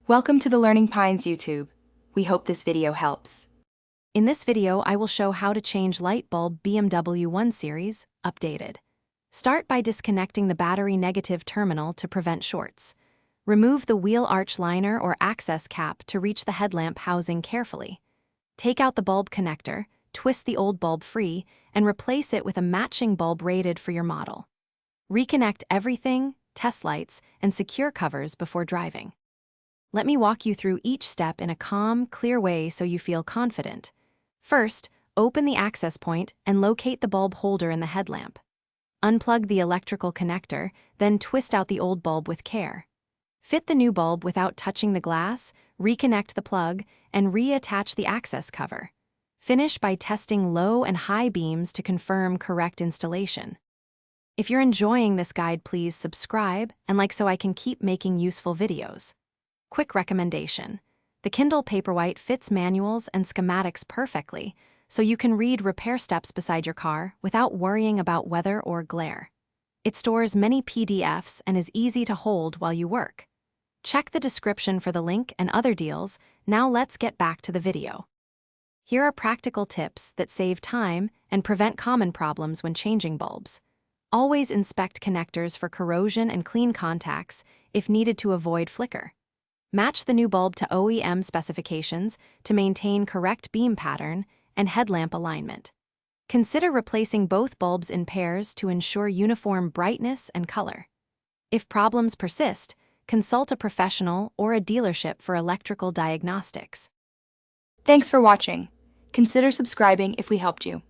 Welcome to the Learning Pines YouTube. We hope this video helps. In this video, I will show how to change light bulb BMW 1 Series, updated. Start by disconnecting the battery negative terminal to prevent shorts. Remove the wheel arch liner or access cap to reach the headlamp housing carefully. Take out the bulb connector, twist the old bulb free, and replace it with a matching bulb rated for your model. Reconnect everything, test lights, and secure covers before driving. Let me walk you through each step in a calm, clear way so you feel confident. First, open the access point and locate the bulb holder in the headlamp. Unplug the electrical connector, then twist out the old bulb with care. Fit the new bulb without touching the glass, reconnect the plug, and reattach the access cover. Finish by testing low and high beams to confirm correct installation. If you're enjoying this guide, please subscribe and like so I can keep making useful videos. Quick recommendation. The Kindle Paperwhite fits manuals and schematics perfectly, so you can read repair steps beside your car without worrying about weather or glare. It stores many PDFs and is easy to hold while you work. Check the description for the link and other deals. Now let's get back to the video. Here are practical tips that save time and prevent common problems when changing bulbs. Always inspect connectors for corrosion and clean contacts if needed to avoid flicker. Match the new bulb to OEM specifications to maintain correct beam pattern and headlamp alignment. Consider replacing both bulbs in pairs to ensure uniform brightness and color. If problems persist, consult a professional or a dealership for electrical diagnostics. Thanks for watching. Consider subscribing if we helped you.